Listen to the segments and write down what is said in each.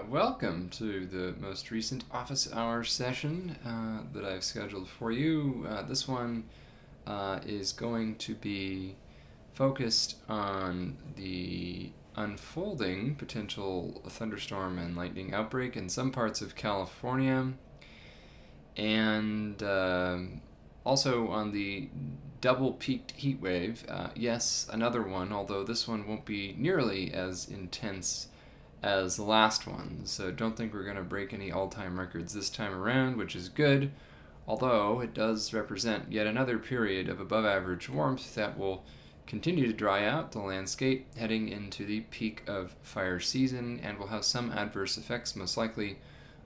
Welcome to the most recent office hours session that I've scheduled for you. This one is going to be focused on the unfolding potential thunderstorm and lightning outbreak in some parts of California, and also on the double peaked heat wave. Yes, another one, although this one won't be nearly as intense as the last one. So don't think we're going to break any all-time records this time around, which is good, although it does represent yet another period of above average warmth that will continue to dry out the landscape heading into the peak of fire season and will have some adverse effects, most likely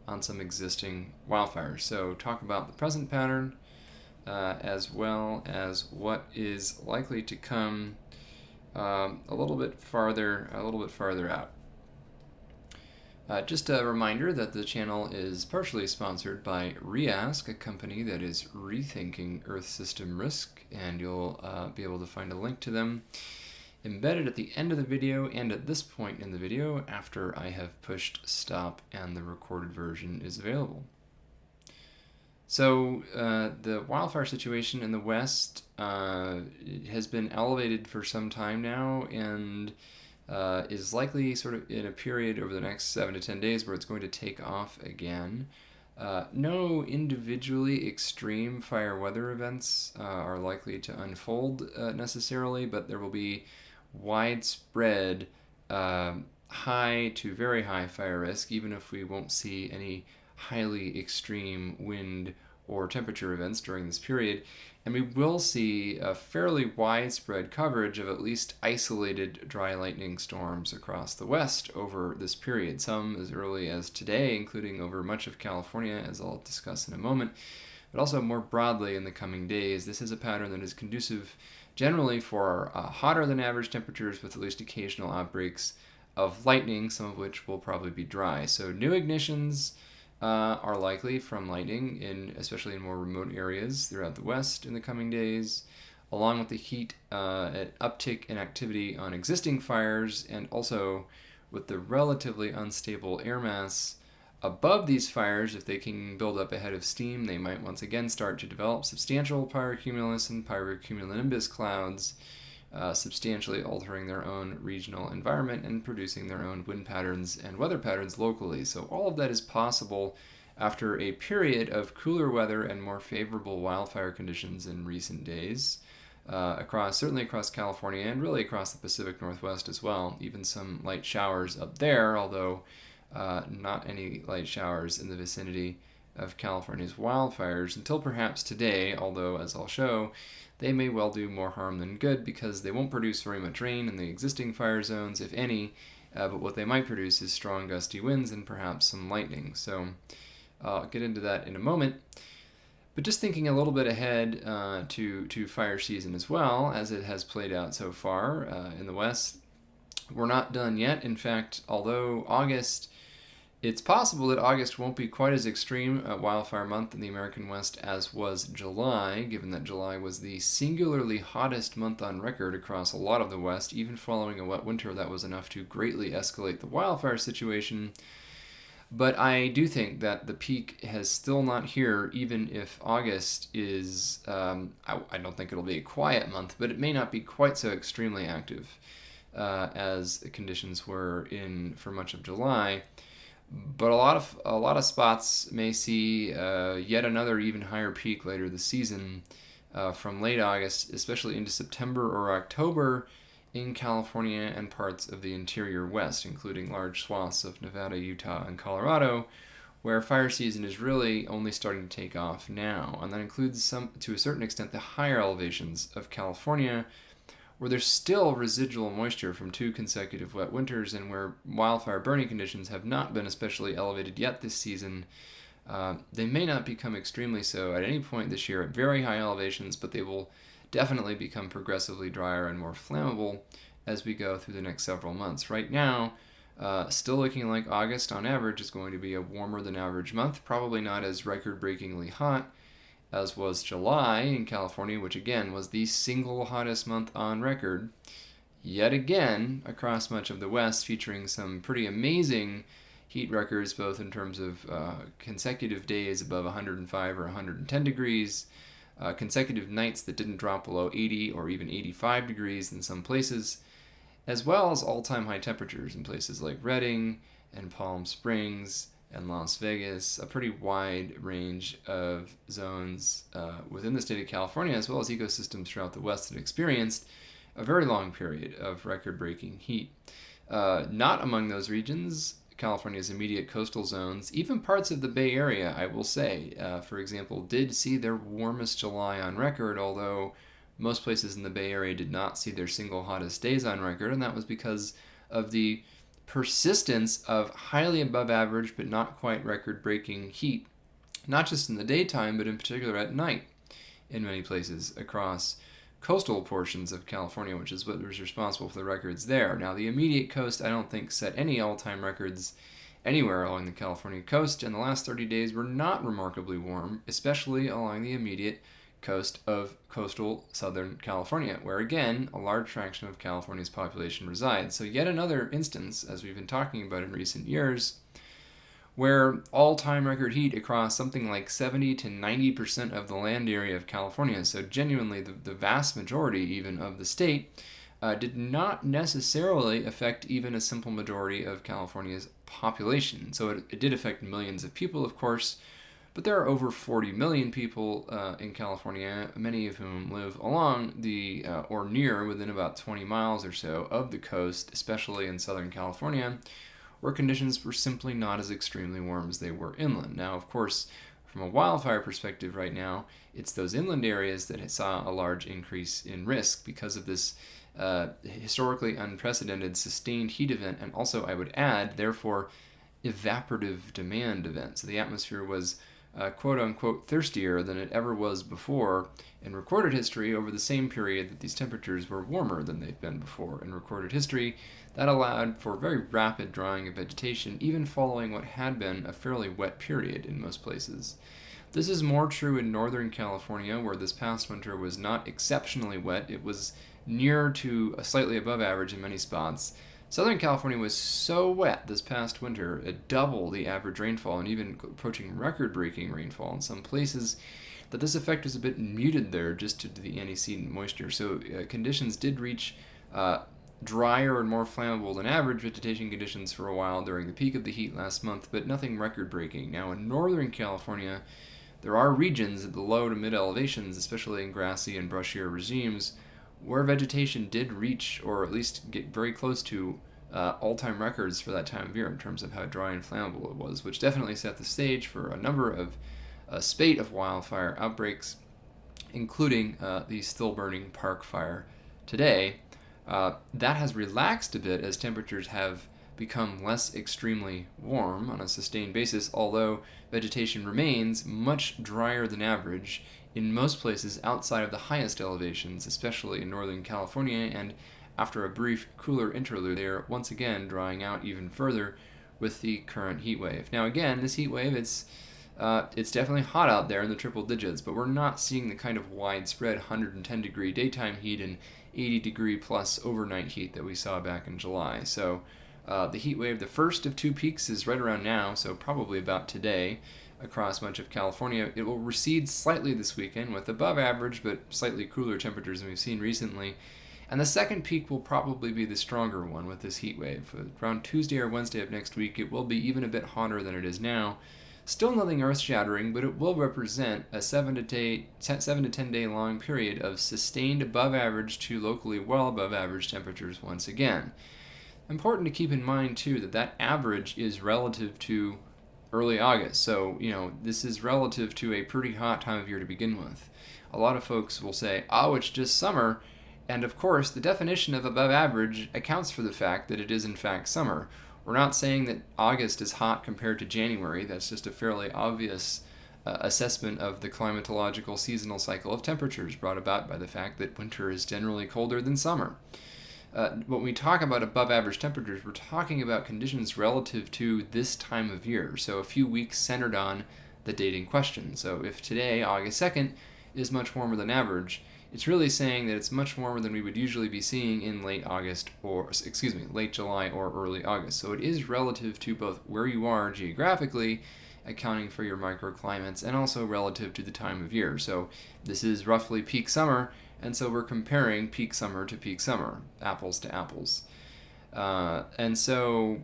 on some existing wildfires. So talk about the present pattern as well as what is likely to come a little bit farther out. Just a reminder that the channel is partially sponsored by Reask, a company that is rethinking Earth system risk, and you'll be able to find a link to them embedded at the end of the video and at this point in the video after I have pushed stop and the recorded version is available. So the wildfire situation in the West has been elevated for some time now, and is likely sort of in a period over the next 7 to 10 days where it's going to take off again. No individually extreme fire weather events are likely to unfold necessarily, but there will be widespread high to very high fire risk, even if we won't see any highly extreme wind or temperature events during this period. And we will see a fairly widespread coverage of at least isolated dry lightning storms across the West over this period, some as early as today, including over much of California, as I'll discuss in a moment, but also more broadly in the coming days. This is a pattern that is conducive generally for hotter than average temperatures with at least occasional outbreaks of lightning, some of which will probably be dry. So new ignitions are likely from lightning, especially in more remote areas throughout the West in the coming days, along with the heat uptick in activity on existing fires, and also with the relatively unstable air mass above these fires. If they can build up a head of steam, they might once again start to develop substantial pyrocumulus and pyrocumulonimbus clouds, substantially altering their own regional environment and producing their own wind patterns and weather patterns locally. So all of that is possible after a period of cooler weather and more favorable wildfire conditions in recent days, certainly across California and really across the Pacific Northwest as well. Even some light showers up there, although not any light showers in the vicinity of California's wildfires until perhaps today, although as I'll show, they may well do more harm than good because they won't produce very much rain in the existing fire zones, if any, but what they might produce is strong gusty winds and perhaps some lightning. So I'll get into that in a moment. But just thinking a little bit ahead to fire season as well, as it has played out so far in the West, we're not done yet. In fact, although it's possible that August won't be quite as extreme a wildfire month in the American West as was July, given that July was the singularly hottest month on record across a lot of the West, even following a wet winter that was enough to greatly escalate the wildfire situation. But I do think that the peak has still not here, even if August is, I don't think it'll be a quiet month, but it may not be quite so extremely active as the conditions were in for much of July. But a lot of spots may see yet another even higher peak later this season from late August, especially into September or October in California and parts of the interior West, including large swaths of Nevada, Utah, and Colorado, where fire season is really only starting to take off now. And that includes to a certain extent, the higher elevations of California, where there's still residual moisture from 2 consecutive wet winters and where wildfire burning conditions have not been especially elevated yet this season. They may not become extremely so at any point this year at very high elevations, but they will definitely become progressively drier and more flammable as we go through the next several months. Right now, still looking like August on average is going to be a warmer than average month, probably not as record-breakingly hot as was July in California, which again was the single hottest month on record, yet again across much of the West, featuring some pretty amazing heat records, both in terms of consecutive days above 105 or 110 degrees, consecutive nights that didn't drop below 80 or even 85 degrees in some places, as well as all-time high temperatures in places like Redding and Palm Springs and Las Vegas, a pretty wide range of zones within the state of California, as well as ecosystems throughout the West that experienced a very long period of record-breaking heat. Not among those regions, California's immediate coastal zones, even parts of the Bay Area, I will say, for example, did see their warmest July on record, although most places in the Bay Area did not see their single hottest days on record, and that was because of the persistence of highly above average but not quite record-breaking heat, not just in the daytime, but in particular at night in many places across coastal portions of California, which is what was responsible for the records there. Now, the immediate coast, I don't think, set any all-time records anywhere along the California coast, and the last 30 days were not remarkably warm, especially along the immediate coast of coastal Southern California, where again, a large fraction of California's population resides. So yet another instance, as we've been talking about in recent years, where all-time record heat across something like 70 to 90% of the land area of California, so genuinely the vast majority even of the state, did not necessarily affect even a simple majority of California's population. So it did affect millions of people, of course, but there are over 40 million people in California, many of whom live along the or near within about 20 miles or so of the coast, especially in Southern California, where conditions were simply not as extremely warm as they were inland. Now, of course, from a wildfire perspective right now, it's those inland areas that saw a large increase in risk because of this historically unprecedented sustained heat event, and also, I would add, therefore, evaporative demand event. So the atmosphere was quote-unquote thirstier than it ever was before in recorded history over the same period that these temperatures were warmer than they've been before in recorded history. That allowed for very rapid drying of vegetation, even following what had been a fairly wet period in most places. This is more true in Northern California, where this past winter was not exceptionally wet. It was near to slightly above average in many spots. Southern California was so wet this past winter, double the average rainfall and even approaching record-breaking rainfall in some places, that this effect was a bit muted there just due to the antecedent moisture. So conditions did reach drier and more flammable than average vegetation conditions for a while during the peak of the heat last month, but nothing record-breaking. Now in Northern California, there are regions at the low to mid elevations, especially in grassy and brushier regimes, where vegetation did reach, or at least get very close to, all-time records for that time of year in terms of how dry and flammable it was, which definitely set the stage for a number of spate of wildfire outbreaks, including the still-burning Park Fire today. That has relaxed a bit as temperatures have become less extremely warm on a sustained basis, although vegetation remains much drier than average in most places outside of the highest elevations, especially in Northern California, and after a brief cooler interlude, they are once again drying out even further with the current heat wave. Now again, this heat wave, it's definitely hot out there in the triple digits, but we're not seeing the kind of widespread 110 degree daytime heat and 80 degree plus overnight heat that we saw back in July. So the heat wave, the first of two peaks, is right around now, so probably about today, across much of California. It will recede slightly this weekend with above average but slightly cooler temperatures than we've seen recently. And the second peak will probably be the stronger one with this heat wave. Around Tuesday or Wednesday of next week, it will be even a bit hotter than it is now. Still nothing earth-shattering, but it will represent a 7 to 10 day long period of sustained above average to locally well above average temperatures once again. Important to keep in mind, too, that average is relative to early August. So, this is relative to a pretty hot time of year to begin with. A lot of folks will say, oh, it's just summer. And of course, the definition of above average accounts for the fact that it is in fact summer. We're not saying that August is hot compared to January. That's just a fairly obvious assessment of the climatological seasonal cycle of temperatures brought about by the fact that winter is generally colder than summer. When we talk about above average temperatures, we're talking about conditions relative to this time of year, so a few weeks centered on the date in question. So if today, August 2nd, is much warmer than average, it's really saying that it's much warmer than we would usually be seeing in late July or early August. So it is relative to both where you are geographically, accounting for your microclimates, and also relative to the time of year. So this is roughly peak summer, and so we're comparing peak summer to peak summer, apples to apples. And so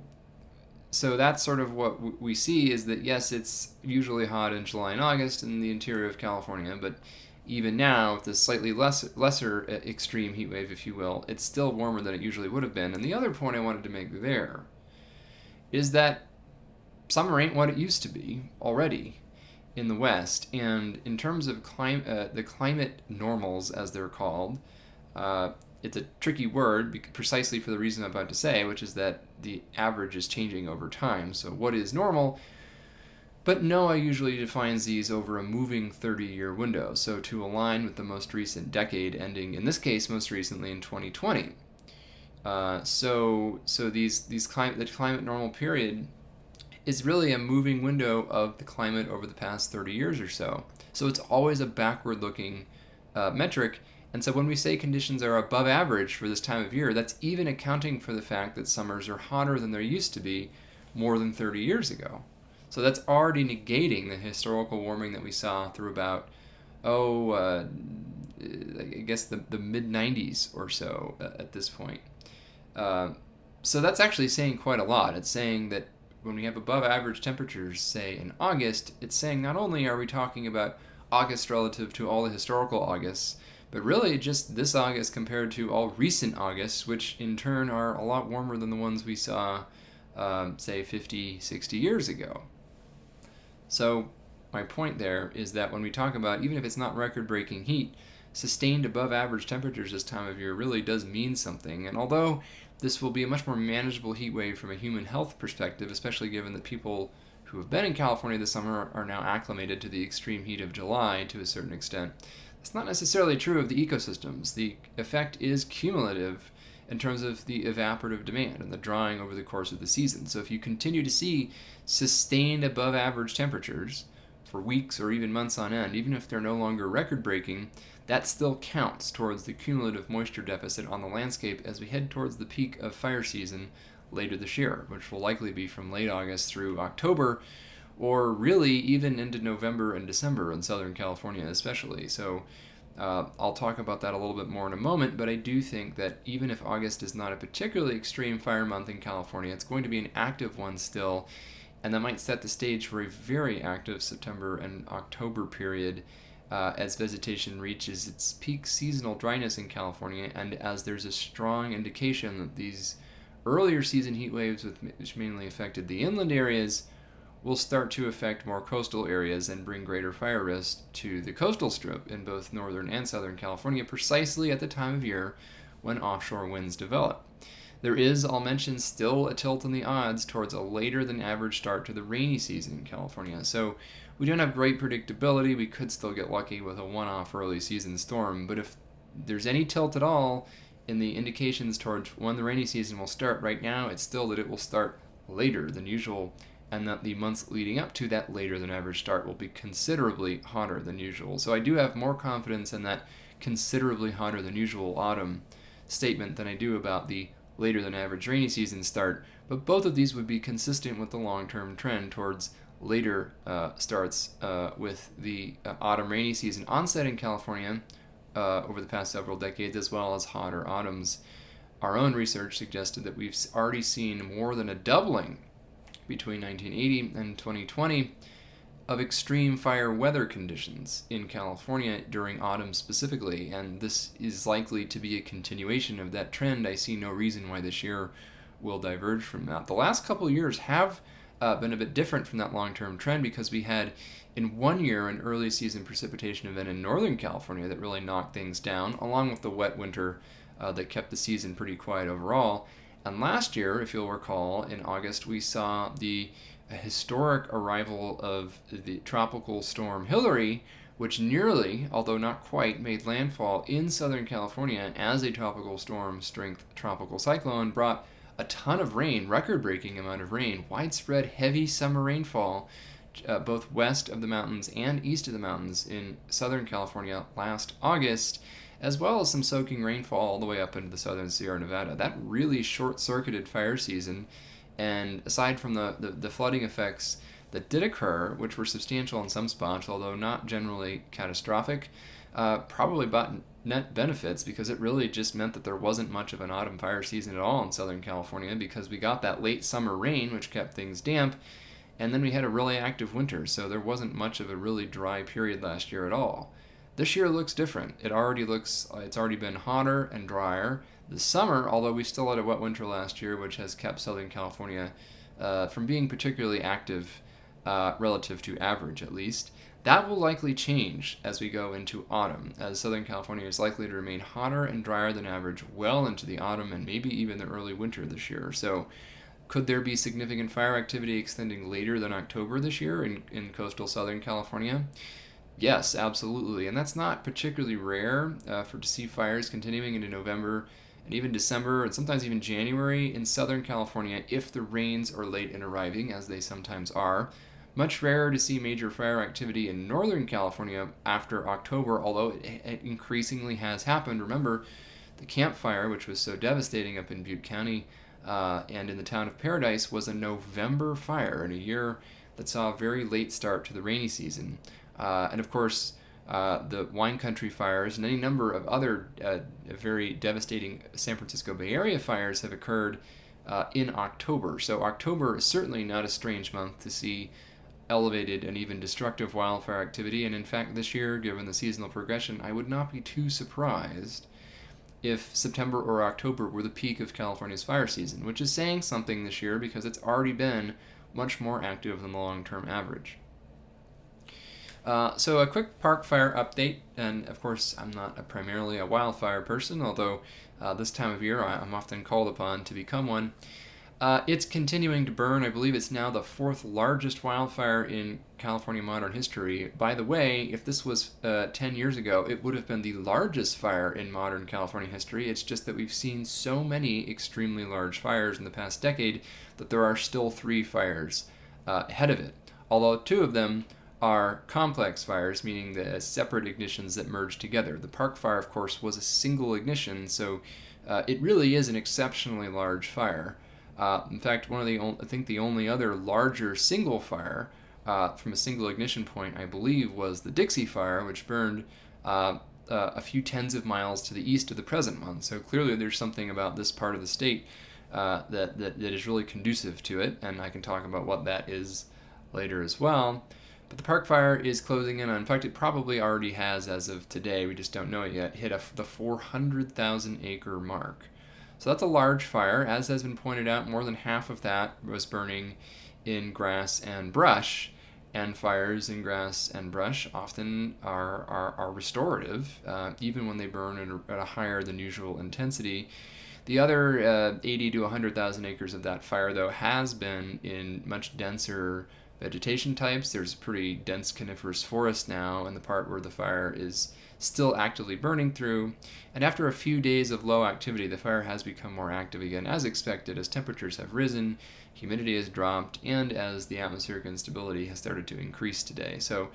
that's sort of what we see, is that yes, it's usually hot in July and August in the interior of California, but even now, with this slightly lesser extreme heat wave, if you will, it's still warmer than it usually would have been. And the other point I wanted to make there is that summer ain't what it used to be already in the West. And in terms of the climate normals, as they're called, it's a tricky word precisely for the reason I'm about to say, which is that the average is changing over time. So what is normal? But NOAA usually defines these over a moving 30-year window, so to align with the most recent decade ending, in this case, most recently in 2020. The climate normal period is really a moving window of the climate over the past 30 years or so. So it's always a backward-looking metric. And so when we say conditions are above average for this time of year, that's even accounting for the fact that summers are hotter than there used to be more than 30 years ago. So that's already negating the historical warming that we saw through about, I guess the mid-90s or so at this point. So that's actually saying quite a lot. It's saying that when we have above average temperatures, say in August, it's saying not only are we talking about August relative to all the historical Augusts, but really just this August compared to all recent Augusts, which in turn are a lot warmer than the ones we saw, say, 50, 60 years ago. So my point there is that when we talk about, even if it's not record-breaking heat, sustained above average temperatures this time of year really does mean something. And although this will be a much more manageable heat wave from a human health perspective, especially given that people who have been in California this summer are now acclimated to the extreme heat of July to a certain extent, it's not necessarily true of the ecosystems. The effect is cumulative in terms of the evaporative demand and the drying over the course of the season. So if you continue to see sustained above average temperatures for weeks or even months on end, even if they're no longer record-breaking, that still counts towards the cumulative moisture deficit on the landscape as we head towards the peak of fire season later this year, which will likely be from late August through October, or really even into November and December in Southern California especially. So I'll talk about that a little bit more in a moment, but I do think that even if August is not a particularly extreme fire month in California, it's going to be an active one still, and that might set the stage for a very active September and October period as vegetation reaches its peak seasonal dryness in California, and as there's a strong indication that these earlier season heat waves, which mainly affected the inland areas, will start to affect more coastal areas and bring greater fire risk to the coastal strip in both northern and southern California, precisely at the time of year when offshore winds develop. There is, I'll mention, still a tilt in the odds towards a later than average start to the rainy season in California. So we don't have great predictability. We could still get lucky with a one-off early season storm, but if there's any tilt at all in the indications towards when the rainy season will start right now, it's still that it will start later than usual, and that the months leading up to that later than average start will be considerably hotter than usual. So I do have more confidence in that considerably hotter than usual autumn statement than I do about the later than average rainy season start, but both of these would be consistent with the long-term trend towards later starts with the autumn rainy season onset in California over the past several decades, as well as hotter autumns. Our own research suggested that we've already seen more than a doubling between 1980 and 2020 of extreme fire weather conditions in California during autumn specifically, and this is likely to be a continuation of that trend. I see no reason why this year will diverge from that. The last couple of years have been a bit different from that long-term trend because we had in one year an early season precipitation event in Northern California that really knocked things down, along with the wet winter that kept the season pretty quiet overall. And last year, if you'll recall, in August, we saw the historic arrival of the tropical storm Hillary, which nearly, although not quite, made landfall in Southern California as a tropical storm strength tropical cyclone, brought a ton of rain, record-breaking amount of rain, widespread heavy summer rainfall, both west of the mountains and east of the mountains in Southern California last August. as well as some soaking rainfall all the way up into the southern Sierra Nevada. That really short-circuited fire season, and aside from the flooding effects that did occur, which were substantial in some spots, although not generally catastrophic, probably brought net benefits, because it really just meant that there wasn't much of an autumn fire season at all in Southern California, because we got that late summer rain, which kept things damp, and then we had a really active winter, so there wasn't much of a really dry period last year at all. This year looks different. It's already been hotter and drier. The summer, although we still had a wet winter last year, which has kept Southern California from being particularly active relative to average, at least. That will likely change as we go into autumn, as Southern California is likely to remain hotter and drier than average well into the autumn and maybe even the early winter this year. So could there be significant fire activity extending later than October this year in coastal Southern California? Yes, absolutely. And that's not particularly rare to see fires continuing into November and even December and sometimes even January in Southern California if the rains are late in arriving, as they sometimes are. Much rarer to see major fire activity in Northern California after October, although it increasingly has happened. Remember, the Camp Fire, which was so devastating up in Butte County and in the town of Paradise, was a November fire in a year that saw a very late start to the rainy season. And of course, the wine country fires and any number of other very devastating San Francisco Bay Area fires have occurred in October. So October is certainly not a strange month to see elevated and even destructive wildfire activity. And in fact, this year, given the seasonal progression, I would not be too surprised if September or October were the peak of California's fire season, which is saying something this year because it's already been much more active than the long-term average. So a quick park fire update, and of course I'm not primarily a wildfire person, although this time of year I'm often called upon to become one. It's continuing to burn. I believe it's now the fourth largest wildfire in California modern history. By the way, if this was 10 years ago, it would have been the largest fire in modern California history. It's just that we've seen so many extremely large fires in the past decade that there are still 3 fires ahead of it, although 2 of them are complex fires, meaning the separate ignitions that merge together. The park fire, of course, was a single ignition, so it really is an exceptionally large fire. In fact, I think the only other larger single fire from a single ignition point, I believe, was the Dixie Fire, which burned a few tens of miles to the east of the present one. So clearly there's something about this part of the state that is really conducive to it, and I can talk about what that is later as well. But the park fire is closing in on, in fact, it probably already has as of today, we just don't know it yet, hit the 400,000 acre mark. So that's a large fire. As has been pointed out, more than half of that was burning in grass and brush, and fires in grass and brush often are restorative, even when they burn at a higher than usual intensity. The other 80 to 100,000 acres of that fire, though, has been in much denser vegetation types. There's pretty dense coniferous forest now in the part where the fire is still actively burning through, and after a few days of low activity, the fire has become more active again, as expected, as temperatures have risen, humidity has dropped, and as the atmospheric instability has started to increase today. So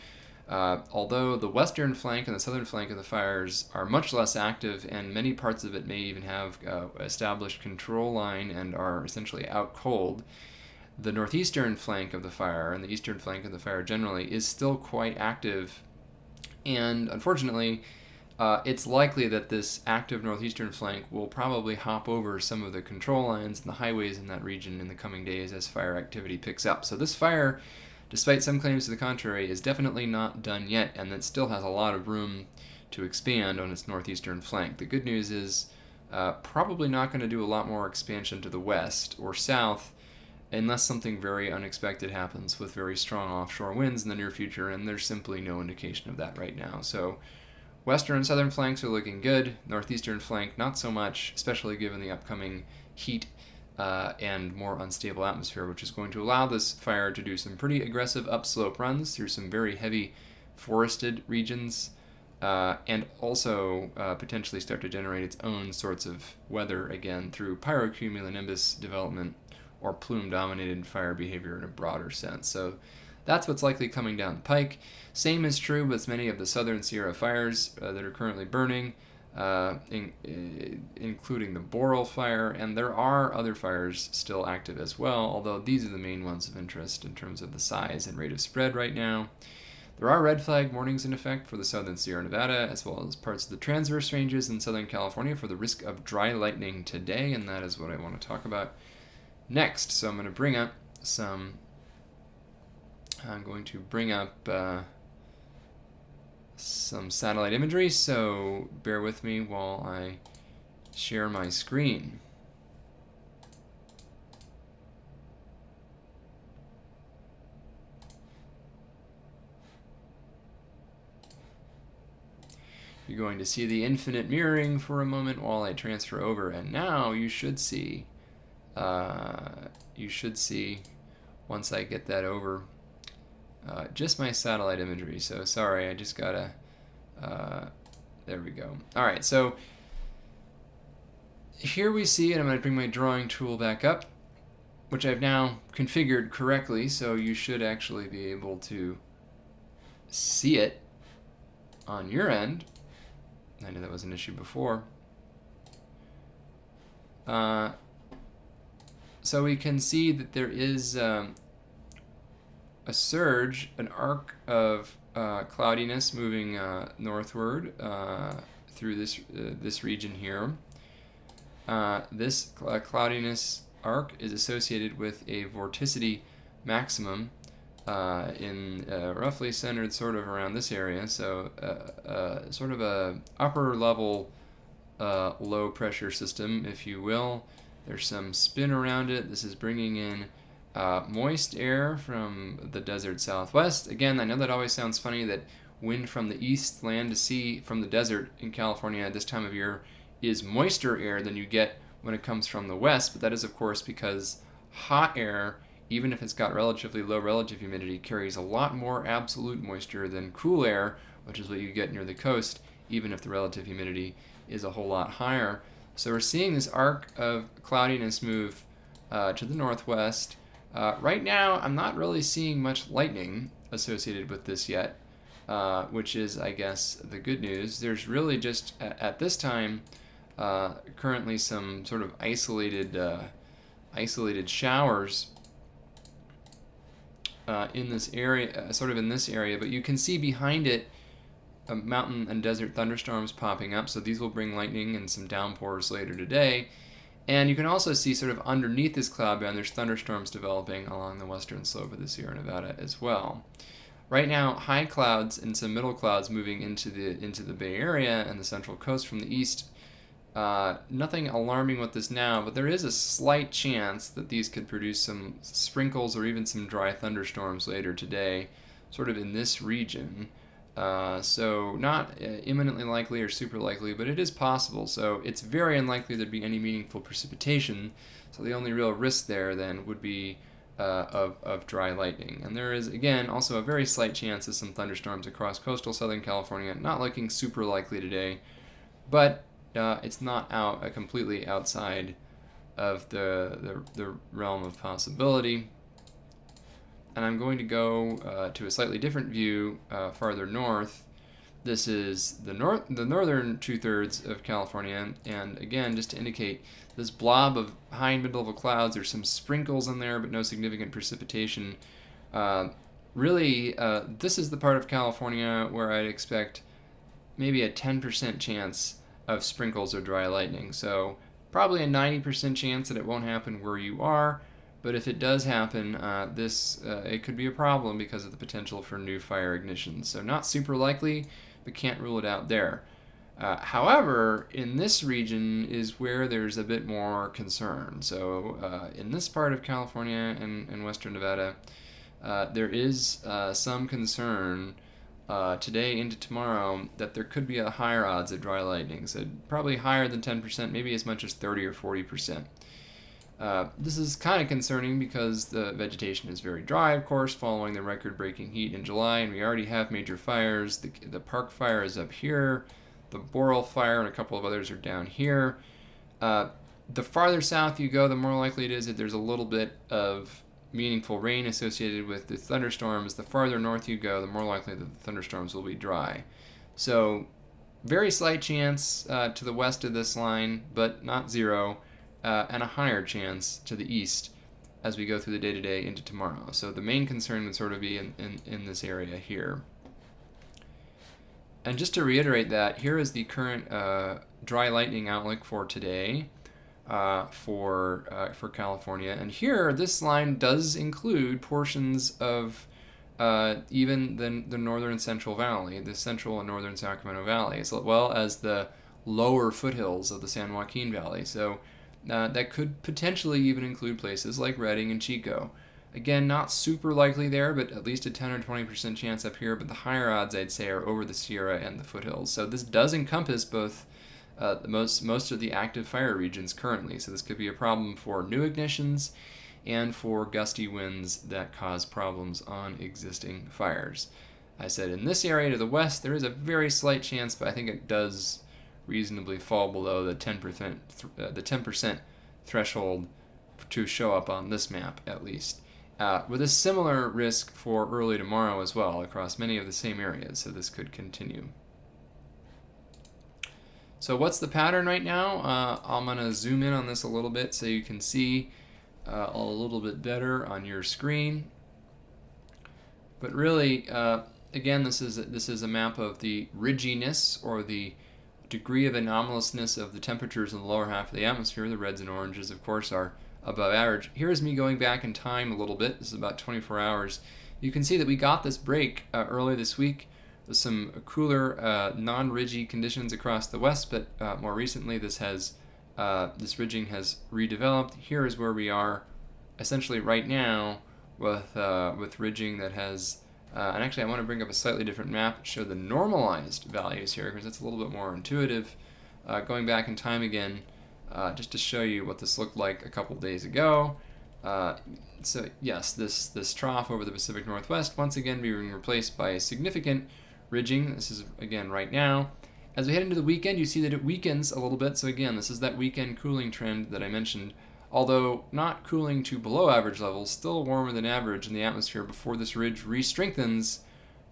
although the western flank and the southern flank of the fires are much less active, and many parts of it may even have established control line and are essentially out cold, the northeastern flank of the fire and the eastern flank of the fire generally is still quite active. And unfortunately, it's likely that this active northeastern flank will probably hop over some of the control lines and the highways in that region in the coming days as fire activity picks up. So this fire, despite some claims to the contrary, is definitely not done yet, and it still has a lot of room to expand on its northeastern flank. The good news is probably not going to do a lot more expansion to the west or south unless something very unexpected happens with very strong offshore winds in the near future, and there's simply no indication of that right now. So western and southern flanks are looking good, northeastern flank not so much, especially given the upcoming heat and more unstable atmosphere, which is going to allow this fire to do some pretty aggressive upslope runs through some very heavy forested regions, and also potentially start to generate its own sorts of weather again through pyrocumulonimbus development or plume-dominated fire behavior in a broader sense. So that's what's likely coming down the pike. Same is true with many of the southern Sierra fires that are currently burning. including the boreal fire, and there are other fires still active as well, although these are the main ones of interest in terms of the size and rate of spread right now. There are red flag warnings in effect for the southern Sierra Nevada, as well as parts of the transverse ranges in Southern California for the risk of dry lightning today, and that is what I want to talk about next. So I'm going to bring up some satellite imagery, so bear with me while I share my screen. You're going to see the infinite mirroring for a moment while I transfer over, and now you should see once I get that over, just my satellite imagery. So sorry, I just gotta, there we go. All right, so here we see, and I'm gonna bring my drawing tool back up, which I've now configured correctly, so you should actually be able to see it on your end. I know that was an issue before. So we can see that there is a surge, an arc of cloudiness moving northward through this region here. This cloudiness arc is associated with a vorticity maximum roughly centered sort of around this area, so sort of a upper level low pressure system, if you will. There's some spin around it. This is bringing in moist air from the desert southwest. Again, I know that always sounds funny that wind from the east, land to sea from the desert in California at this time of year is moister air than you get when it comes from the west, but that is of course because hot air, even if it's got relatively low relative humidity, carries a lot more absolute moisture than cool air, which is what you get near the coast, even if the relative humidity is a whole lot higher. So we're seeing this arc of cloudiness move to the northwest. Right now, I'm not really seeing much lightning associated with this yet, which is, I guess, the good news. There's really just, at this time, currently some sort of isolated showers in this area, but you can see behind it mountain and desert thunderstorms popping up, so these will bring lightning and some downpours later today. And you can also see sort of underneath this cloud band, there's thunderstorms developing along the western slope of the Sierra Nevada as well. Right now, high clouds and some middle clouds moving into the Bay Area and the Central Coast from the east. Nothing alarming with this now, but there is a slight chance that these could produce some sprinkles or even some dry thunderstorms later today, sort of in this region. So not imminently likely or super likely, but it is possible. So it's very unlikely there'd be any meaningful precipitation. So the only real risk there then would be of dry lightning. And there is, again, also a very slight chance of some thunderstorms across coastal Southern California. Not looking super likely today, but it's not completely outside of the realm of possibility. And I'm going to go to a slightly different view farther north. This is the northern two-thirds of California, and again, just to indicate this blob of high and mid-level clouds, there's some sprinkles in there, but no significant precipitation. Really, this is the part of California where I'd expect maybe a 10% chance of sprinkles or dry lightning. So probably a 90% chance that it won't happen where you are. But if it does happen, it could be a problem because of the potential for new fire ignitions. So not super likely, but can't rule it out there. However, in this region is where there's a bit more concern. So in this part of California and Western Nevada, there is some concern today into tomorrow that there could be a higher odds of dry lightning. So probably higher than 10%, maybe as much as 30 or 40%. This is kind of concerning because the vegetation is very dry, of course, following the record-breaking heat in July, and we already have major fires. The park fire is up here, the boreal fire and a couple of others are down here. The farther south you go, the more likely it is that there's a little bit of meaningful rain associated with the thunderstorms. The farther north you go, the more likely that the thunderstorms will be dry. So very slight chance to the west of this line, but not zero, and a higher chance to the east as we go through the day-to-day into tomorrow. So the main concern would sort of be in this area here. And just to reiterate that, here is the current dry lightning outlook for today for California. And here, this line does include portions of even the northern and central valley, the central and northern Sacramento Valley, as well as the lower foothills of the San Joaquin Valley. So that could potentially even include places like Redding and Chico. Again, not super likely there, but at least a 10 or 20% chance up here. But the higher odds, I'd say, are over the Sierra and the foothills. So this does encompass both most of the active fire regions currently. So this could be a problem for new ignitions and for gusty winds that cause problems on existing fires. I said in this area to the west, there is a very slight chance, but I think it does reasonably fall below the 10% threshold to show up on this map at least. With a similar risk for early tomorrow as well across many of the same areas, so this could continue. So what's the pattern right now? I'm going to zoom in on this a little bit so you can see a little bit better on your screen. But really, again, this is a map of the ridginess or the degree of anomalousness of the temperatures in the lower half of the atmosphere. The reds and oranges, of course, are above average. Here's me going back in time a little bit. This is about 24 hours. You can see that we got this break early this week with some cooler, non-ridgy conditions across the west, but more recently this ridging has redeveloped. Here is where we are essentially right now with ridging that has, and actually I want to bring up a slightly different map to show the normalized values here because it's a little bit more intuitive. Going back in time again, just to show you what this looked like a couple days ago. So yes, this trough over the Pacific Northwest once again being replaced by a significant ridging. This is again right now. As we head into the weekend, you see that it weakens a little bit. So again, this is that weekend cooling trend that I mentioned. Although not cooling to below average levels, still warmer than average in the atmosphere before this ridge re-strengthens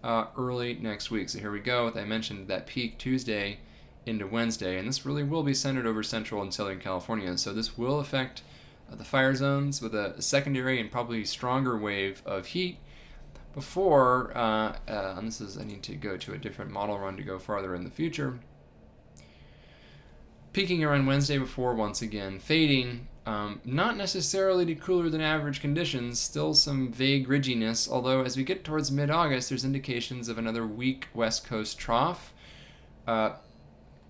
early next week. So here we go. As I mentioned, that peak Tuesday into Wednesday, and this really will be centered over central and southern California. So this will affect the fire zones with a secondary and probably stronger wave of heat before, and this is, I need to go to a different model run to go farther in the future, peaking around Wednesday before once again fading, not necessarily to cooler than average conditions, still some vague ridginess, although as we get towards mid-August, there's indications of another weak west coast trough.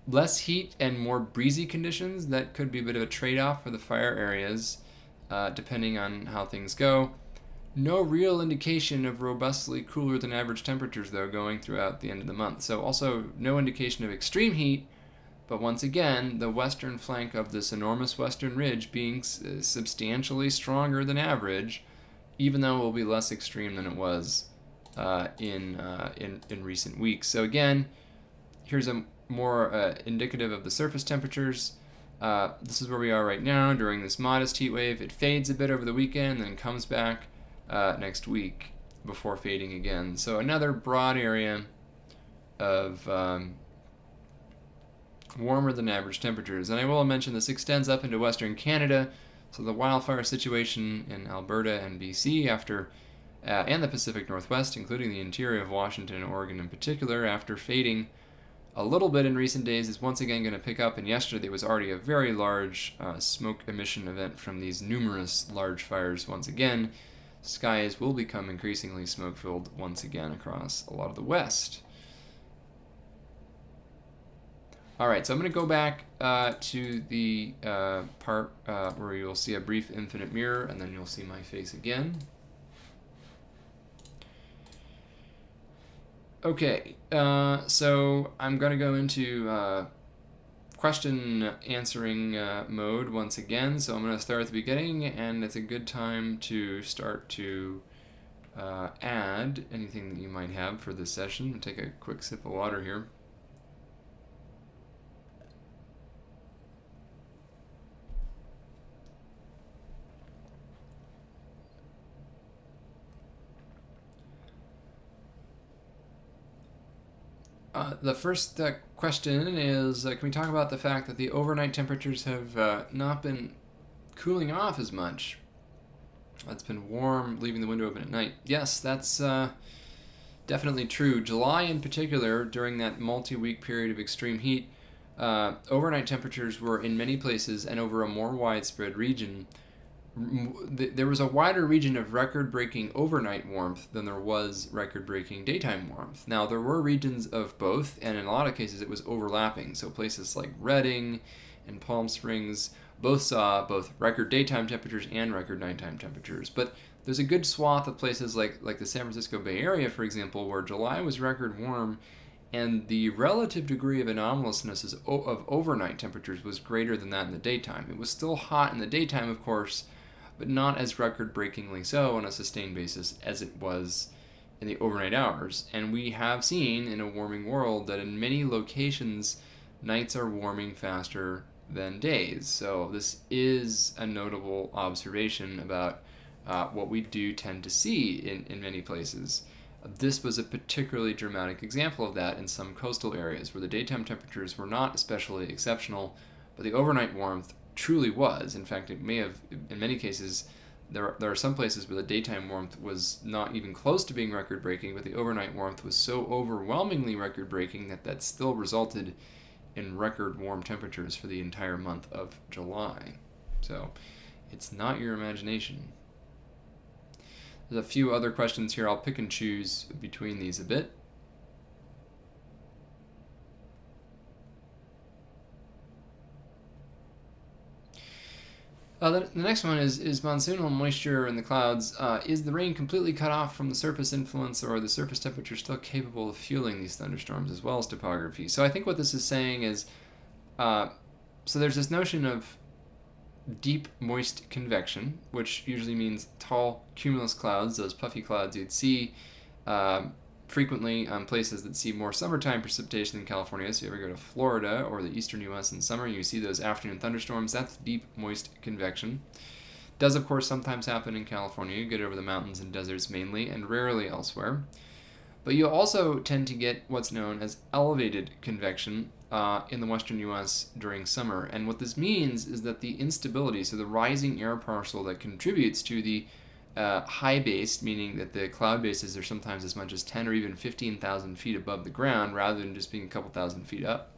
Less heat and more breezy conditions, that could be a bit of a trade-off for the fire areas, depending on how things go. No real indication of robustly cooler than average temperatures, though, going throughout the end of the month. So also no indication of extreme heat, but once again, the western flank of this enormous western ridge being substantially stronger than average, even though it will be less extreme than it was in recent weeks. So again, here's a more indicative of the surface temperatures. This is where we are right now during this modest heat wave. It fades a bit over the weekend, then comes back next week before fading again. So another broad area of warmer than average temperatures. And I will mention this extends up into Western Canada. So the wildfire situation in Alberta and BC after, and the Pacific Northwest, including the interior of Washington and Oregon in particular, after fading a little bit in recent days, is once again going to pick up. And yesterday there was already a very large smoke emission event from these numerous large fires once again. Skies will become increasingly smoke-filled once again across a lot of the West. All right, so I'm going to go back to the part where you'll see a brief infinite mirror, and then you'll see my face again. Okay, so I'm going to go into question answering mode once again. So I'm going to start at the beginning, and it's a good time to start to add anything that you might have for this session. I'll take a quick sip of water here. The first question is, can we talk about the fact that the overnight temperatures have not been cooling off as much? It's been warm, leaving the window open at night. Yes, that's definitely true. July in particular, during that multi-week period of extreme heat, overnight temperatures were in many places and over a more widespread region. There was a wider region of record-breaking overnight warmth than there was record-breaking daytime warmth. Now, there were regions of both, and in a lot of cases it was overlapping. So places like Redding and Palm Springs both saw both record daytime temperatures and record nighttime temperatures. But there's a good swath of places like the San Francisco Bay Area, for example, where July was record warm, and the relative degree of anomalousness of overnight temperatures was greater than that in the daytime. It was still hot in the daytime, of course, but not as record-breakingly so on a sustained basis as it was in the overnight hours. And we have seen in a warming world that in many locations, nights are warming faster than days. So this is a notable observation about what we do tend to see in many places. This was a particularly dramatic example of that in some coastal areas where the daytime temperatures were not especially exceptional, but the overnight warmth truly was. In fact, it may have, in many cases, there are some places where the daytime warmth was not even close to being record-breaking, but the overnight warmth was so overwhelmingly record-breaking that still resulted in record warm temperatures for the entire month of July. So it's not your imagination. There's a few other questions here. I'll pick and choose between these a bit. The next one is monsoonal moisture in the clouds. Is the rain completely cut off from the surface influence, or are the surface temperatures still capable of fueling these thunderstorms as well as topography? So I think what this is saying is, so there's this notion of deep moist convection, which usually means tall cumulus clouds, those puffy clouds you'd see frequently on places that see more summertime precipitation in California. So you ever go to Florida or the Eastern U.S. in summer, you see those afternoon thunderstorms. That's deep moist convection. Does, of course, sometimes happen in California. You get over the mountains and deserts mainly, and rarely elsewhere. But you also tend to get what's known as elevated convection in the Western U.S. during summer. And what this means is that the instability, so the rising air parcel that contributes to the high base, meaning that the cloud bases are sometimes as much as 10 or even 15,000 feet above the ground rather than just being a couple thousand feet up,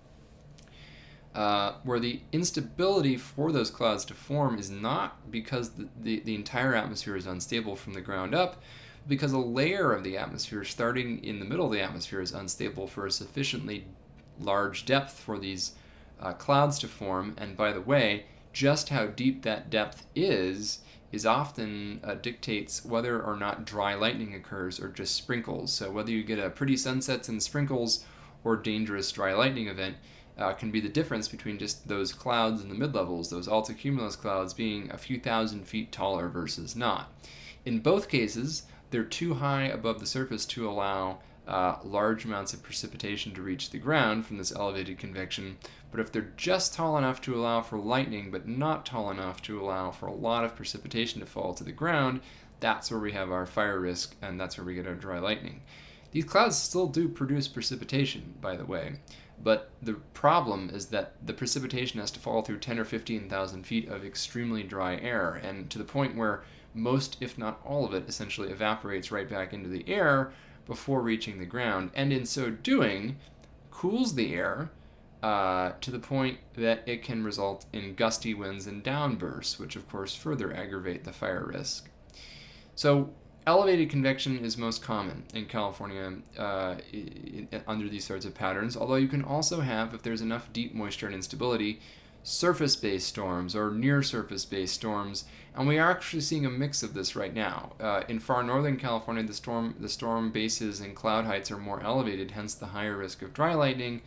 where the instability for those clouds to form is not because the entire atmosphere is unstable from the ground up, because a layer of the atmosphere starting in the middle of the atmosphere is unstable for a sufficiently large depth for these clouds to form. And by the way, just how deep that depth is often dictates whether or not dry lightning occurs or just sprinkles. So whether you get a pretty sunsets and sprinkles or dangerous dry lightning event can be the difference between just those clouds in the mid-levels, those altocumulus clouds, being a few thousand feet taller versus not. In both cases, they're too high above the surface to allow large amounts of precipitation to reach the ground from this elevated convection. But if they're just tall enough to allow for lightning, but not tall enough to allow for a lot of precipitation to fall to the ground, that's where we have our fire risk, and that's where we get our dry lightning. These clouds still do produce precipitation, by the way, but the problem is that the precipitation has to fall through 10 or 15,000 feet of extremely dry air, and to the point where most, if not all of it, essentially evaporates right back into the air before reaching the ground, and in so doing, cools the air to the point that it can result in gusty winds and downbursts, which of course further aggravate the fire risk. So elevated convection is most common in California under these sorts of patterns, although you can also have, if there's enough deep moisture and instability, surface-based storms or near-surface-based storms, and we are actually seeing a mix of this right now. In far northern California, the storm bases and cloud heights are more elevated, hence the higher risk of dry lightning.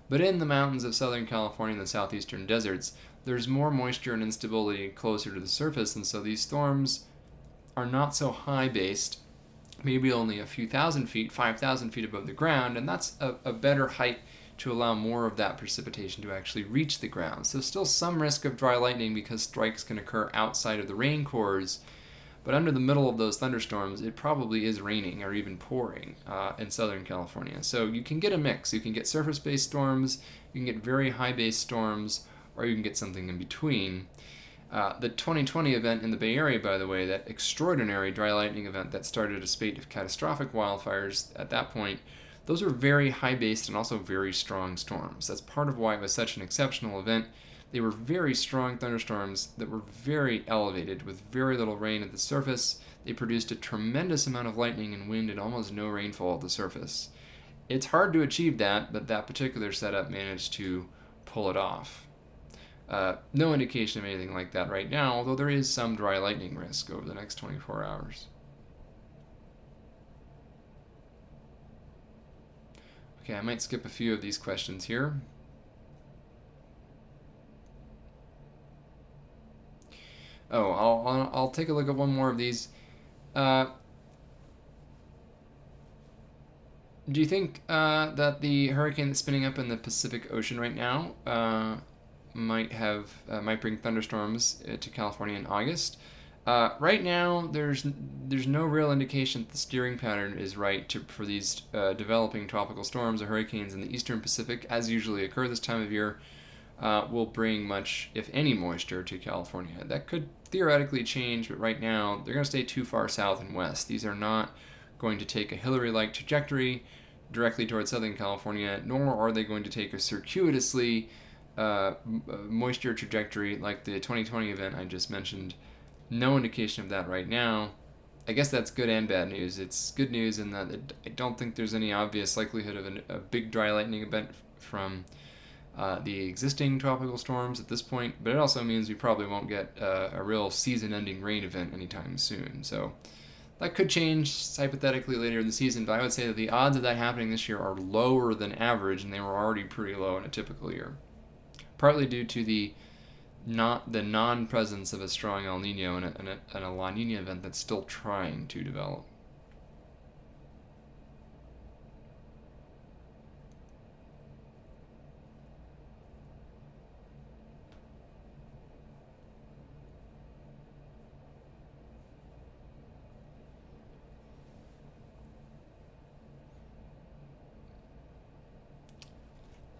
But in the mountains of Southern California and the southeastern deserts, there's more moisture and instability closer to the surface, and so these storms are not so high-based, maybe only a few thousand feet, 5,000 feet above the ground, and that's a better height to allow more of that precipitation to actually reach the ground. So still some risk of dry lightning because strikes can occur outside of the rain cores, But under the middle of those thunderstorms, it probably is raining or even pouring in Southern California. So you can get a mix. You can get surface-based storms, you can get very high-based storms, or you can get something in between. The 2020 event in the Bay Area, by the way, that extraordinary dry lightning event that started a spate of catastrophic wildfires at that point, those were very high-based and also very strong storms. That's part of why it was such an exceptional event. They were very strong thunderstorms that were very elevated with very little rain at the surface. They produced a tremendous amount of lightning and wind and almost no rainfall at the surface. It's hard to achieve that, but that particular setup managed to pull it off. No indication of anything like that right now, although there is some dry lightning risk over the next 24 hours. Okay, I might skip a few of these questions here. Oh, I'll take a look at one more of these. Do you think that the hurricane that's spinning up in the Pacific Ocean right now might bring thunderstorms to California in August? Right now, there's no real indication that the steering pattern is right for these developing tropical storms or hurricanes in the eastern Pacific, as usually occur this time of year. Will bring much, if any, moisture to California. That could theoretically change, but right now they're going to stay too far south and west. These are not going to take a Hillary-like trajectory directly towards Southern California, nor are they going to take a circuitously moisture trajectory like the 2020 event I just mentioned. No indication of that right now. I guess that's good and bad news. It's good news in that I don't think there's any obvious likelihood of a big dry lightning event from the existing tropical storms at this point, but it also means we probably won't get a real season-ending rain event anytime soon. So that could change hypothetically later in the season, but I would say that the odds of that happening this year are lower than average, and they were already pretty low in a typical year. Partly due to the non-presence of a strong El Nino and a La Nina event that's still trying to develop.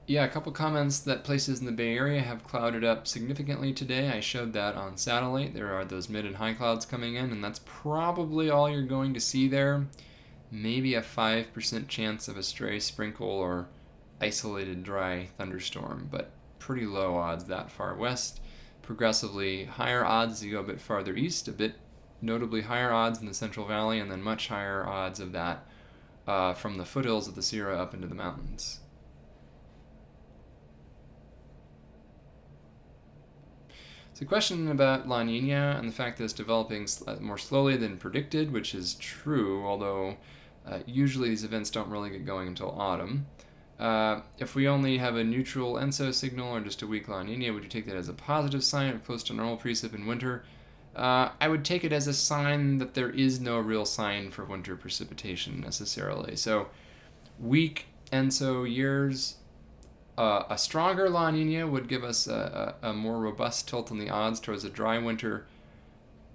Yeah, a couple comments that places in the Bay Area have clouded up significantly today. I showed that on satellite. There are those mid and high clouds coming in, and that's probably all you're going to see there. Maybe a 5% chance of a stray sprinkle or isolated dry thunderstorm, but pretty low odds that far west. Progressively higher odds as you go a bit farther east, a bit notably higher odds in the Central Valley, and then much higher odds of that from the foothills of the Sierra up into the mountains. The question about La Nina and the fact that it's developing more slowly than predicted, which is true, although usually these events don't really get going until autumn. If we only have a neutral ENSO signal or just a weak La Nina, would you take that as a positive sign of close to normal precip in winter? I would take it as a sign that there is no real sign for winter precipitation necessarily. So weak ENSO years, a stronger La Nina would give us a more robust tilt in the odds towards a dry winter.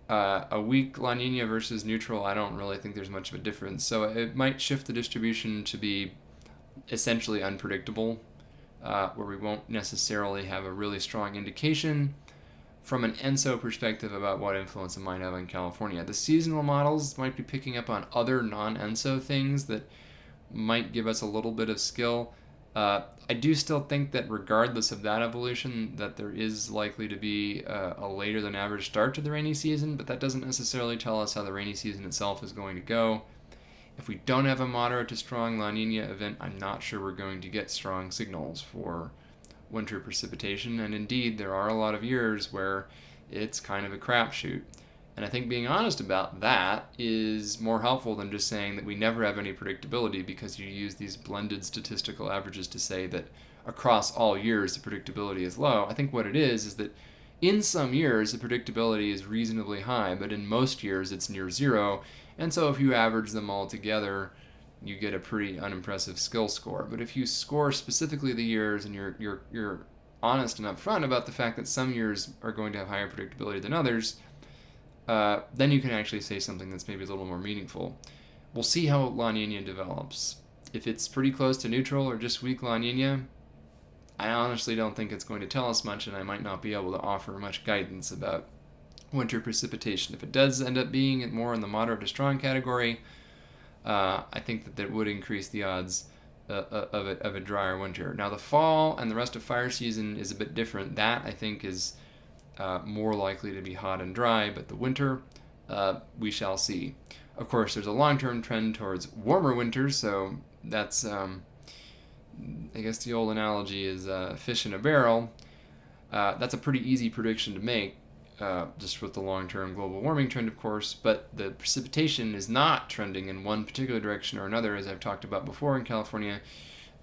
A weak La Nina versus neutral, I don't really think there's much of a difference. So it might shift the distribution to be essentially unpredictable, where we won't necessarily have a really strong indication from an ENSO perspective about what influence it might have on California. The seasonal models might be picking up on other non-ENSO things that might give us a little bit of skill. I do still think that regardless of that evolution, that there is likely to be a later than average start to the rainy season, but that doesn't necessarily tell us how the rainy season itself is going to go. If we don't have a moderate to strong La Nina event, I'm not sure we're going to get strong signals for winter precipitation, and indeed there are a lot of years where it's kind of a crapshoot. And I think being honest about that is more helpful than just saying that we never have any predictability because you use these blended statistical averages to say that across all years the predictability is low. I think what it is that in some years the predictability is reasonably high, but in most years it's near zero, and so if you average them all together, you get a pretty unimpressive skill score. But if you score specifically the years and you're honest and upfront about the fact that some years are going to have higher predictability than others, then you can actually say something that's maybe a little more meaningful. We'll see how La Nina develops. If it's pretty close to neutral or just weak La Nina, I honestly don't think it's going to tell us much, and I might not be able to offer much guidance about winter precipitation. If it does end up being more in the moderate to strong category, I think that would increase the odds of a drier winter. Now, the fall and the rest of fire season is a bit different. That, I think, is more likely to be hot and dry, but the winter, we shall see. Of course, there's a long-term trend towards warmer winters, so that's, I guess the old analogy is fish in a barrel. That's a pretty easy prediction to make, just with the long-term global warming trend, of course, but the precipitation is not trending in one particular direction or another, as I've talked about before in California.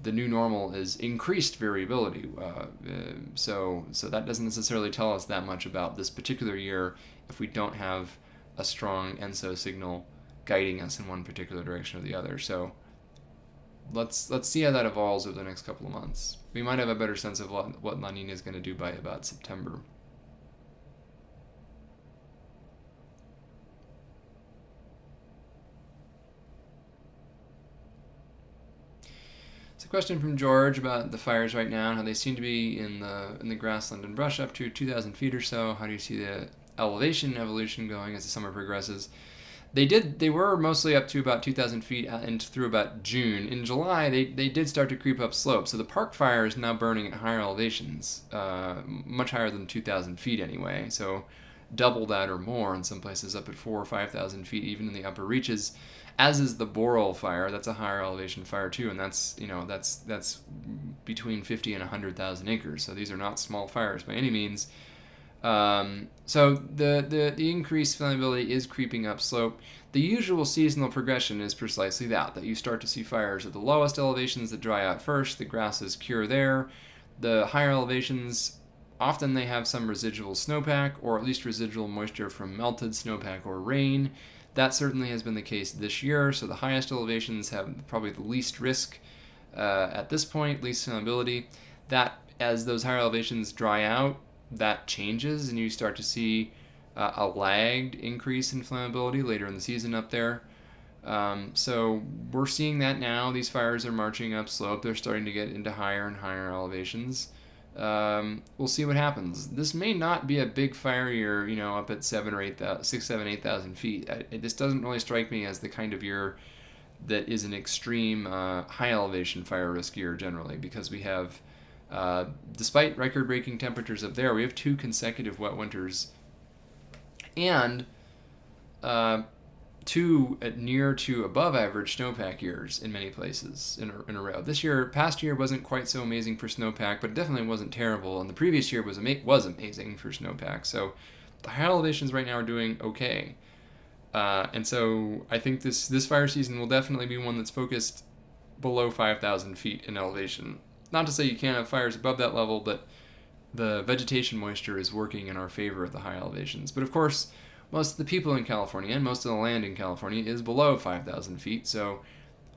The new normal is increased variability, so that doesn't necessarily tell us that much about this particular year if we don't have a strong ENSO signal guiding us in one particular direction or the other. So let's see how that evolves over the next couple of months. We might have a better sense of what La Nina is going to do by about September. It's a question from George about the fires right now and how they seem to be in the grassland and brush up to 2,000 feet or so. How do you see the elevation evolution going as the summer progresses? They were mostly up to about 2,000 feet and through about June. In July, they did start to creep up slope. So the park fire is now burning at higher elevations, much higher than 2,000 feet anyway. So double that or more in some places, up at 4,000 or 5,000 feet, even in the upper reaches. As is the Boreal fire. That's a higher elevation fire too, and that's between 50 and 100,000 acres. So these are not small fires by any means. So the increased flammability is creeping up slope. The usual seasonal progression is precisely that you start to see fires at the lowest elevations that dry out first. The grasses cure there. The higher elevations, often they have some residual snowpack, or at least residual moisture from melted snowpack or rain. That certainly has been the case this year. So the highest elevations have probably the least risk at this point, least flammability. That, as those higher elevations dry out, that changes, and you start to see a lagged increase in flammability later in the season up there. So we're seeing that now. These fires are marching up slope. They're starting to get into higher and higher elevations. We'll see what happens. This may not be a big fire year, up at 6, 7, 8,000 feet. This doesn't really strike me as the kind of year that is an extreme high elevation fire risk year generally, because we have, despite record-breaking temperatures up there, we have 2 consecutive wet winters and 2 near to above average snowpack years in many places in a row. Past year wasn't quite so amazing for snowpack, but it definitely wasn't terrible. And the previous year was amazing for snowpack. So the high elevations right now are doing okay. And so I think this fire season will definitely be one that's focused below 5,000 feet in elevation. Not to say you can't have fires above that level, but the vegetation moisture is working in our favor at the high elevations. But of course, most of the people in California and most of the land in California is below 5,000 feet, so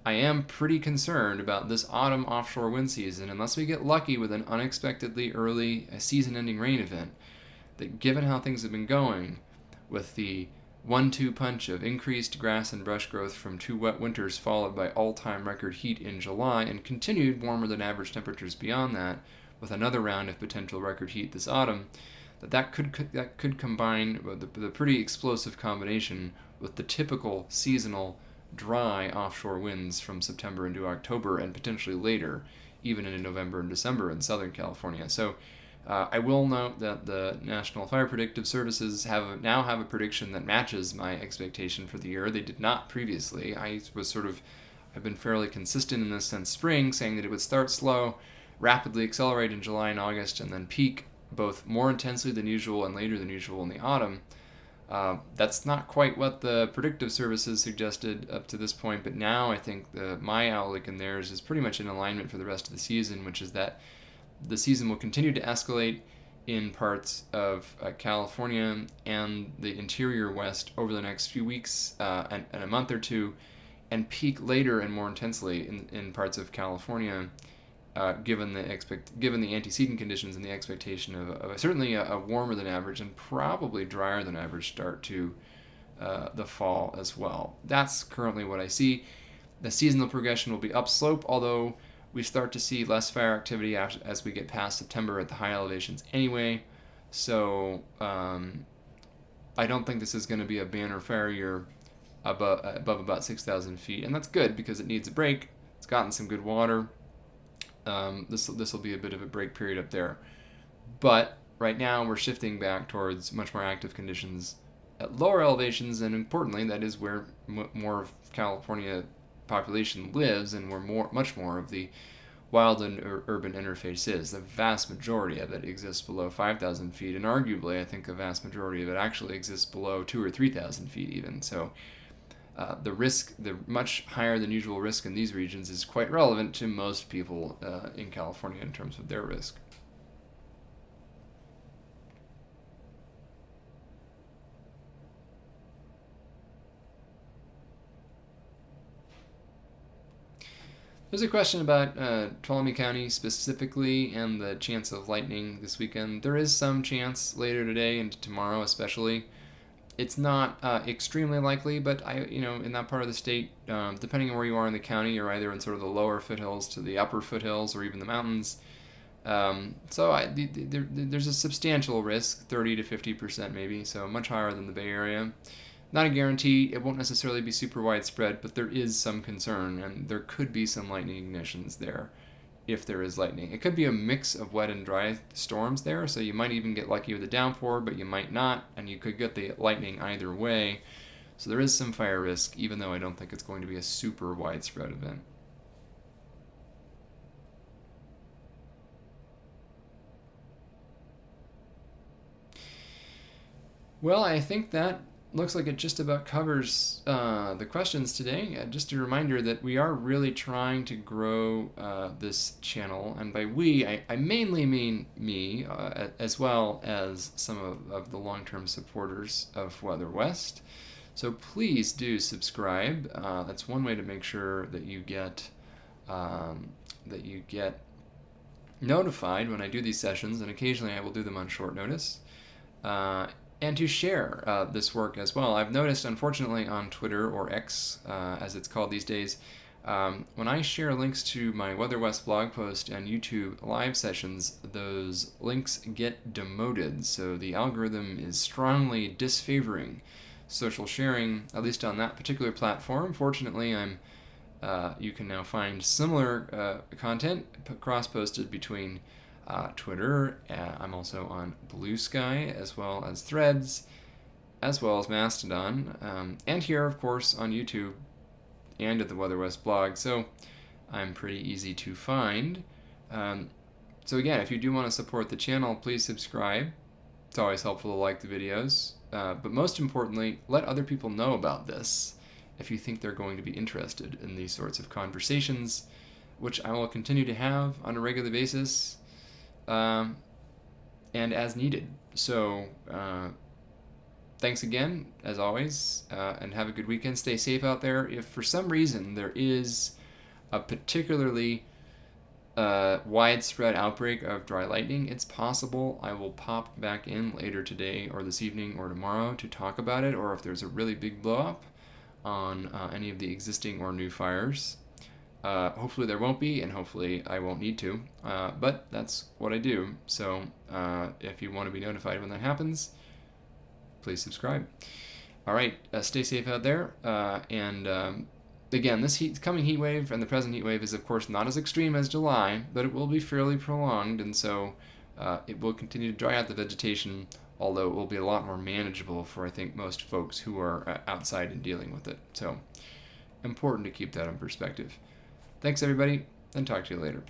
I am pretty concerned about this autumn offshore wind season unless we get lucky with an unexpectedly early season-ending rain event. That, given how things have been going, with the 1-2 punch of increased grass and brush growth from 2 wet winters followed by all-time record heat in July and continued warmer than average temperatures beyond that, with another round of potential record heat this autumn, that could combine with the pretty explosive combination with the typical seasonal dry offshore winds from September into October and potentially later, even into November and December in Southern California. So I will note that the National Fire Predictive Services now have a prediction that matches my expectation for the year. They did not previously. I've been fairly consistent in this since spring, saying that it would start slow, rapidly accelerate in July and August, and then peak both more intensely than usual and later than usual in the autumn. That's not quite what the predictive services suggested up to this point, but now I think my outlook and theirs is pretty much in alignment for the rest of the season, which is that the season will continue to escalate in parts of California and the interior West over the next few weeks and a month or two, and peak later and more intensely in parts of California given the antecedent conditions and the expectation of certainly a warmer than average and probably drier than average start to the fall as well. That's currently what I see. The seasonal progression will be upslope, although we start to see less fire activity as we get past September at the high elevations anyway. So I don't think this is going to be a banner fire year above about 6,000 feet, and that's good because it needs a break. It's gotten some good water. This will be a bit of a break period up there, but right now we're shifting back towards much more active conditions at lower elevations, and importantly, that is where more of California population lives, and where much more of the wild and urban interface is. The vast majority of it exists below 5,000 feet, and arguably, I think the vast majority of it actually exists below 2,000 or 3,000 feet even. So the much higher than usual risk in these regions is quite relevant to most people in California in terms of their risk. There's a question about Tuolumne County specifically and the chance of lightning this weekend. There is some chance later today and tomorrow especially. It's not extremely likely, but in that part of the state, depending on where you are in the county, you're either in sort of the lower foothills to the upper foothills or even the mountains. There's a substantial risk, 30 to 50% maybe, so much higher than the Bay Area. Not a guarantee. It won't necessarily be super widespread, but there is some concern, and there could be some lightning ignitions there if there is lightning. It could be a mix of wet and dry storms there, so you might even get lucky with a downpour, but you might not, and you could get the lightning either way. So there is some fire risk, even though I don't think it's going to be a super widespread event. Well, I think that looks like it just about covers the questions today. Just a reminder that we are really trying to grow this channel, and by we, I mainly mean me, as well as some of the long-term supporters of Weather West. So please do subscribe. That's one way to make sure that you get notified when I do these sessions, and occasionally I will do them on short notice. And to share this work as well. I've noticed, unfortunately, on Twitter, or X, as it's called these days, when I share links to my Weather West blog post and YouTube live sessions, those links get demoted. So the algorithm is strongly disfavoring social sharing, at least on that particular platform. Fortunately, you can now find similar content cross-posted between Twitter. I'm also on Blue Sky, as well as Threads, as well as Mastodon, and here, of course, on YouTube and at the Weather West blog. So I'm pretty easy to find. So again, if you do want to support the channel, please subscribe. It's always helpful to like the videos, but most importantly, let other people know about this if you think they're going to be interested in these sorts of conversations, which I will continue to have on a regular basis. And as needed. So thanks again, as always, and have a good weekend. Stay safe out there. If for some reason there is a particularly widespread outbreak of dry lightning, it's possible I will pop back in later today or this evening or tomorrow to talk about it, or if there's a really big blow up on any of the existing or new fires. Hopefully there won't be, and hopefully I won't need to, but that's what I do. So if you want to be notified when that happens, please subscribe. All right, stay safe out there, and again, this coming heat wave and the present heat wave is of course not as extreme as July, but it will be fairly prolonged, and so it will continue to dry out the vegetation, although it will be a lot more manageable for, I think, most folks who are outside and dealing with it. So important to keep that in perspective. Thanks, everybody, and talk to you later.